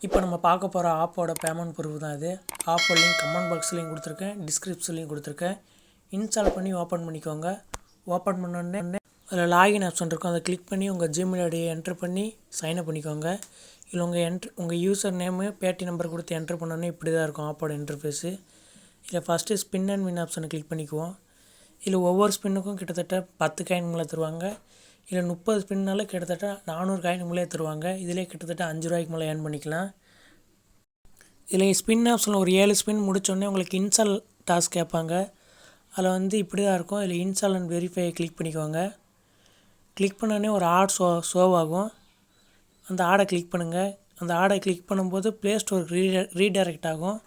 இப்போ நம்ம பார்க்க போகிற ஆப்போட பேமெண்ட் ப்ரூஃப் தான் இது. ஆப்போட லிங்க் கமெண்ட் பாக்ஸ்லையும் கொடுத்துருக்கேன், டிஸ்கிரிப்ஷன்லையும் கொடுத்துருக்கேன். இன்ஸ்டால் பண்ணி ஓப்பன் பண்ணிக்கோங்க. ஓப்பன் பண்ணோடனே அதில் லாகின் ஆப்ஷன் இருக்கும், அதை கிளிக் பண்ணி உங்கள் ஜிமெயில் ஐடியை என்ட்ரு பண்ணி சைன்அப் பண்ணிக்கோங்க. இல்லை உங்கள் யூசர் நேமு பேடி நம்பர் கொடுத்து என்ட்ரு பண்ணோன்னே இப்படி தான் இருக்கும் ஆப்போட இன்டர்ஃபேஸு. இதில் ஃபஸ்ட்டு ஸ்பின் அண்ட் வின் ஆப்ஷனை கிளிக் பண்ணிக்குவோம். இதில் ஒவ்வொரு ஸ்பின்னுக்கும் கிட்டத்தட்ட 10 காயின் மேலே தருவாங்க. இதில் 30 ஸ்பின்னால கிட்டத்தட்ட 400 காயின் மேலே தருவாங்க. இதிலே கிட்டத்தட்ட 5 ரூபாய்க்கு மேலே ஏர்ன் பண்ணிக்கலாம். இதில் ஸ்பின் ஆப்ஷனில் ஒரு 7 ஸ்பின் முடித்தோடனே உங்களுக்கு இன்ஸ்டால் டாஸ்க் கேட்பாங்க. அதில் இப்படி தான் இருக்கும். இதில் இன்ஸ்டால் அண்ட் வெரிஃபையை கிளிக் பண்ணிக்கோங்க. கிளிக் பண்ணோடனே ஒரு ஆட் ஷோவாகும். அந்த ஆடை கிளிக் பண்ணுங்கள். அந்த ஆடை கிளிக் பண்ணும்போது ப்ளே ஸ்டோருக்கு ரீடைரக்ட் ஆகும்.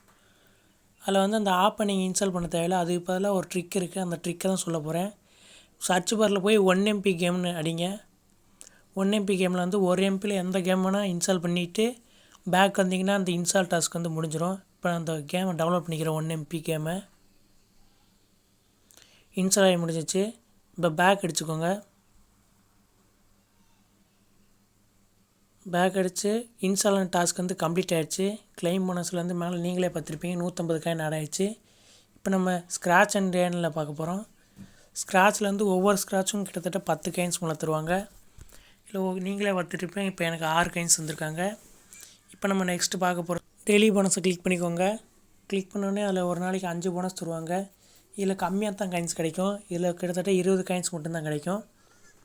அதில் அந்த ஆப்பை நீங்கள் இன்ஸ்டால் பண்ண தேவையில்லை. அதுக்கு பதிலாக ஒரு ட்ரிக் இருக்குது, அந்த ட்ரிக்கை தான் சொல்ல போகிறேன். சர்ச் பாரில் போய் 1 MB கேம்னு அடிங்க. 1 MB கேமில் 1 MBயில் எந்த கேம் வேணால் இன்ஸ்டால் பண்ணிவிட்டு பேக் வந்தீங்கன்னா அந்த இன்ஸ்டால் டாஸ்க் முடிஞ்சிடும். இப்போ அந்த கேமை டவுன்லோட் பண்ணிக்கிறேன். 1 MB கேமை இன்ஸ்டால் ஆகி முடிஞ்சிச்சு. இப்போ பேக் அடிச்சுக்கோங்க. பேக் அடித்து இன்ஸ்டால் டாஸ்க் கம்ப்ளீட் ஆகிடுச்சு. கிளைம் போனஸ்லேருந்து மேலே நீங்களே பார்த்துருப்பீங்க, 150 காயின் ஆட் ஆகிடுச்சு. இப்போ நம்ம ஸ்க்ராட்ச் அண்ட் ஏர்னில் பார்க்க போகிறோம். ஸ்க்ராட்ச்லேருந்து ஒவ்வொரு ஸ்க்ராட்சும் கிட்டத்தட்ட 10 காயின்ஸ் மேலே தருவாங்க. இல்லை நீங்களே பார்த்துட்ருப்பீங்க. இப்போ எனக்கு 6 காயின்ஸ் வந்திருக்காங்க. இப்போ நம்ம நெக்ஸ்ட்டு பார்க்க போகிறோம். டெய்லி போனஸை கிளிக் பண்ணிக்கோங்க. கிளிக் பண்ணோடனே அதில் ஒரு நாளைக்கு 5 போனஸ் தருவாங்க. இதில் கம்மியாக தான் காயின்ஸ் கிடைக்கும். இதில் கிட்டத்தட்ட 20 காயின்ஸ் மட்டும்தான் கிடைக்கும்.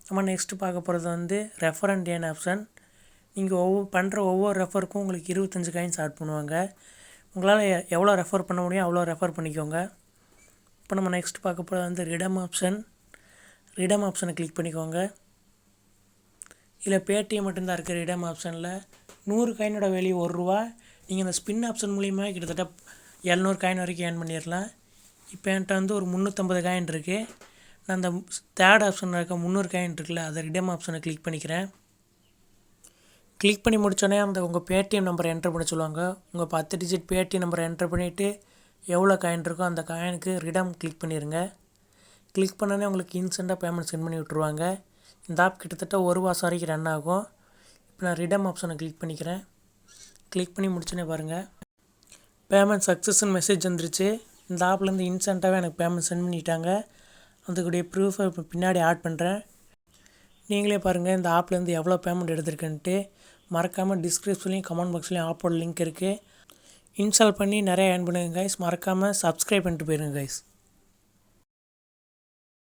நம்ம நெக்ஸ்ட்டு பார்க்க போகிறது ரெஃபர் அண்ட் ஏர்ன் ஆப்ஷன். நீங்கள் பண்ணுற ஒவ்வொரு ரெஃபருக்கும் உங்களுக்கு 25 காயின்ஸ் ஆட் பண்ணுவாங்க. உங்களால் எவ்வளோ ரெஃபர் பண்ண முடியும் அவ்வளோ ரெஃபர் பண்ணிக்கோங்க. இப்போ நம்ம நெக்ஸ்ட் பார்க்க போகிறது ரிடம் ஆப்ஷன். ரிடம் ஆப்ஷனை கிளிக் பண்ணிக்கோங்க. இதில் பேடிஎம் மட்டும்தான் இருக்குது. ரிடம் ஆப்ஷனில் 100 காயினோட வேல்யூ ₹1. நீங்கள் அந்த ஸ்பின் ஆப்ஷன் மூலிமா கிட்டத்தட்ட 700 காயின் வரைக்கும் ஏர்ன் பண்ணிடலாம். இப்போ என்கிட்ட ஒரு 350 காயின் இருக்குது. நான் அந்த தேர்ட் ஆப்ஷனில் இருக்க 300 காயின் இருக்குல்ல, அதை ரிடம் ஆப்ஷனை கிளிக் பண்ணிக்கிறேன். கிளிக் பண்ணி முடித்தோடனே உங்கள் பேடிஎம் நம்பரை என்ட்ரு பண்ண சொல்லுவாங்க. உங்கள் 10 டிஜிட் பேடிஎம் நம்பரை என்ட்ரு பண்ணிவிட்டு எவ்வளோ காயின் இருக்கோ அந்த காயினுக்கு ரிடம் கிளிக் பண்ணிடுங்க. கிளிக் பண்ணோடனே உங்களுக்கு இன்ஸ்டண்ட்டாக பேமெண்ட் சென்ட் பண்ணி விட்ருவாங்க. இந்த ஆப் கிட்டத்தட்ட 1 மாதம் வரைக்கும் ரன் ஆகும். இப்போ நான் ரிடம் ஆப்ஷனை கிளிக் பண்ணிக்கிறேன். கிளிக் பண்ணி முடிச்சோன்னே பாருங்கள், பேமெண்ட் சக்ஸஸ்ன்னு மெசேஜ் வந்துருச்சு. இந்த ஆப்லேருந்து இன்ஸ்டண்ட்டாகவே எனக்கு பேமெண்ட் சென்ட் பண்ணிட்டாங்க. அதுக்குடைய ப்ரூஃபை இப்போ பின்னாடி ஆட் பண்ணுறேன். நீங்களே பாருங்கள் இந்த ஆப்லேருந்து எவ்வளோ பேமெண்ட் எடுத்திருக்குன்ட்டு. மறக்காமல் டிஸ்கிரிப்ஷன்லையும் கமெண்ட் பாக்ஸ்லையும் ஆப்போட லிங்க் இருக்குது. இன்ஸ்டால் பண்ணி நிறையா ஏர்ன் பண்ணுங்கள் கைஸ். மறக்காமல் சப்ஸ்கிரைப் பண்ணிட்டு போயிருங்க கைஸ்.